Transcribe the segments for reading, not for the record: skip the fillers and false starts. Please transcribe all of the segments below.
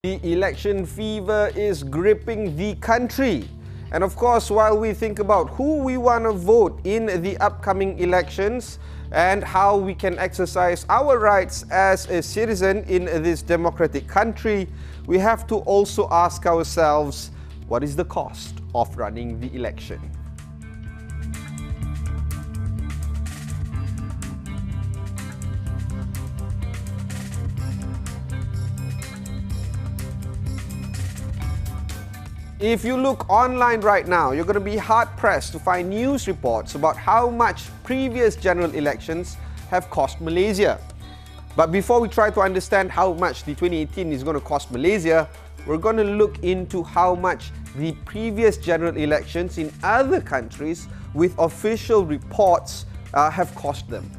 The election fever is gripping the country. And of course, while we think about who we want to vote in the upcoming elections and how we can exercise our rights as a citizen in this democratic country, we have to also ask ourselves, what is the cost of running the election? If you look online right now, you're going to be hard-pressed to find news reports about how much previous general elections have cost Malaysia. But before we try to understand how much the 2018 is going to cost Malaysia, we're going to look into how much the previous general elections in other countries with official reports have cost them.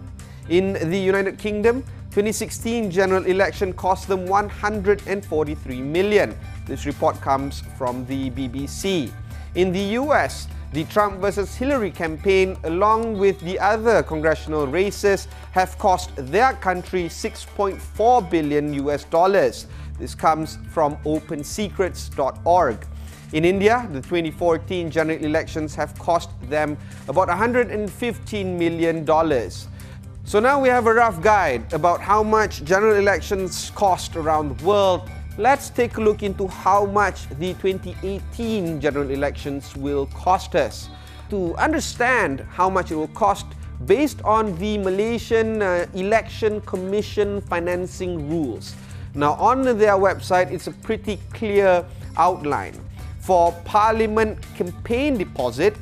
In the United Kingdom, 2016 general election cost them 143 million. This report comes from the BBC. In the US, the Trump versus Hillary campaign, along with the other congressional races, have cost their country $6.4 billion US. This comes from opensecrets.org. In India, the 2014 general elections have cost them about $115 million. So now we have a rough guide about how much general elections cost around the world. Let's take a look into how much the 2018 general elections will cost us. To understand how much it will cost based on the Malaysian Election Commission financing rules. Now on their website, it's a pretty clear outline. For Parliament campaign deposit,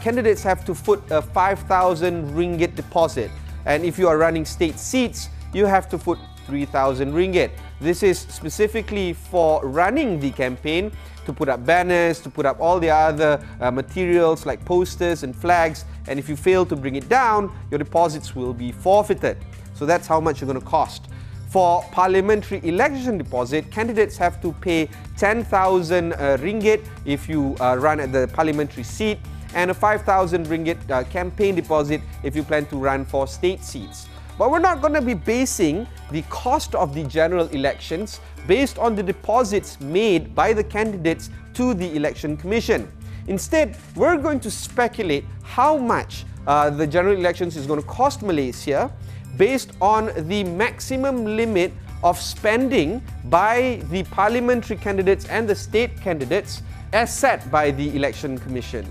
candidates have to put a 5,000 ringgit deposit. And if you are running state seats, you have to put 3,000 ringgit. This is specifically for running the campaign, to put up banners, to put up all the other materials like posters and flags, and if you fail to bring it down, your deposits will be forfeited. So that's how much you're going to cost. For parliamentary election deposit, candidates have to pay 10,000 ringgit if you run at the parliamentary seat, and a 5,000 ringgit campaign deposit if you plan to run for state seats. But we're not going to be basing the cost of the general elections based on the deposits made by the candidates to the Election Commission. Instead, we're going to speculate how much the general elections is going to cost Malaysia based on the maximum limit of spending by the parliamentary candidates and the state candidates as set by the Election Commission.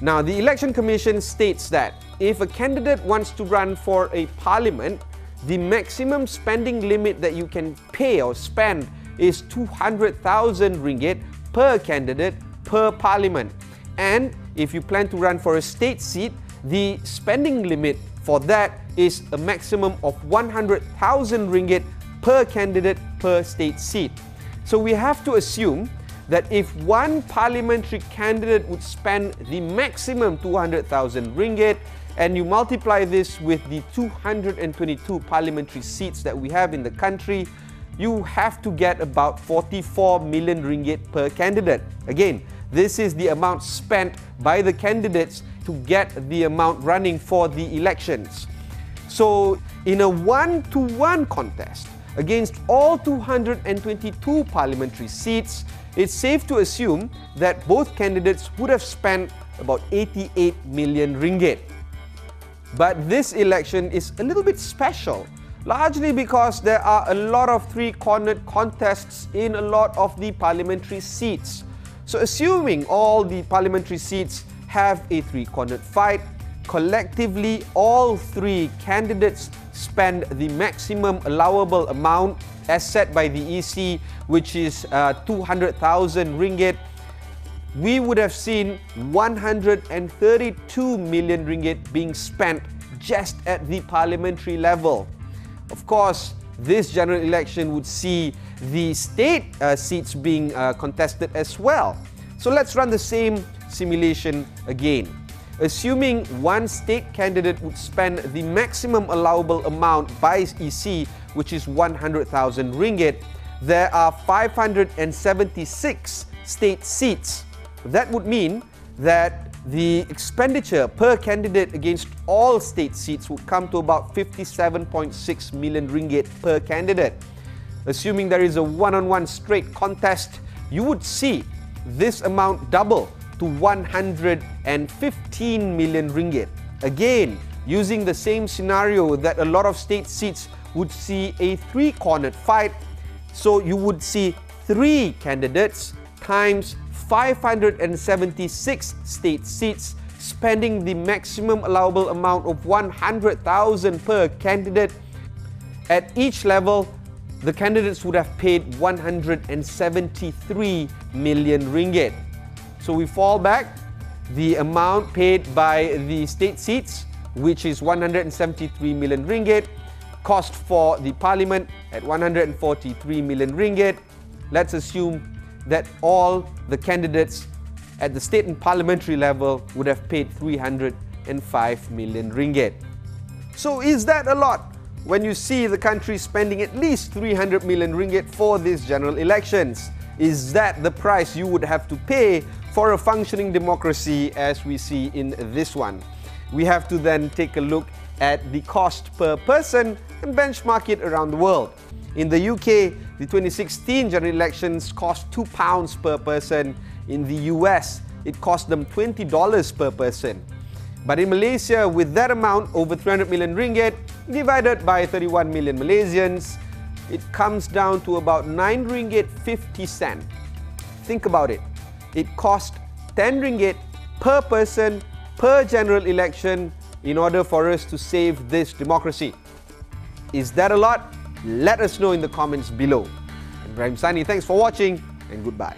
Now, the Election Commission states that if a candidate wants to run for a parliament, the maximum spending limit that you can pay or spend is 200,000 ringgit per candidate per parliament. And if you plan to run for a state seat, the spending limit for that is a maximum of 100,000 ringgit per candidate per state seat. So we have to assume that if one parliamentary candidate would spend the maximum 200,000 ringgit, and you multiply this with the 222 parliamentary seats that we have in the country, you have to get about 44 million ringgit per candidate. Again, this is the amount spent by the candidates to get the amount running for the elections. So in a one-to-one contest against all 222 parliamentary seats, it's safe to assume that both candidates would have spent about 88 million ringgit. But this election is a little bit special, largely because there are a lot of three-cornered contests in a lot of the parliamentary seats. So assuming all the parliamentary seats have a three-cornered fight, collectively all three candidates spend the maximum allowable amount as set by the EC, which is 200,000 ringgit. We would have seen 132 million ringgit being spent just at the parliamentary level. Of course, this general election would see the state seats being contested as well. So let's run the same simulation again. Assuming one state candidate would spend the maximum allowable amount by EC, which is 100,000 ringgit, there are 576 state seats. That would mean that the expenditure per candidate against all state seats would come to about 57.6 million ringgit per candidate. assuming there is a one-on-one straight contest, you would see this amount double to 115 million ringgit. Again, using the same scenario that a lot of state seats would see a three-cornered fight, so you would see 3 candidates times 576 state seats spending the maximum allowable amount of 100,000 per candidate. At each level, the candidates would have paid 173 million ringgit. So we fall back, the amount paid by the state seats, which is 173 million ringgit, cost for the parliament at 143 million ringgit. Let's assume that all the candidates at the state and parliamentary level would have paid 305 million ringgit. So is that a lot when you see the country spending at least 300 million ringgit for these general elections? Is that the price you would have to pay for a functioning democracy as we see in this one? We have to then take a look at the cost per person and benchmark it around the world. In the UK, the 2016 general elections cost £2 per person. In the US, it cost them $20 per person. But in Malaysia, with that amount, over 300 million ringgit, divided by 31 million Malaysians, it comes down to about 9 ringgit 50 cent. Think about it. It cost 10 ringgit per person per general election in order for us to save this democracy. Is that a lot? Let us know in the comments below. Ibrahim Sani, thanks for watching and goodbye.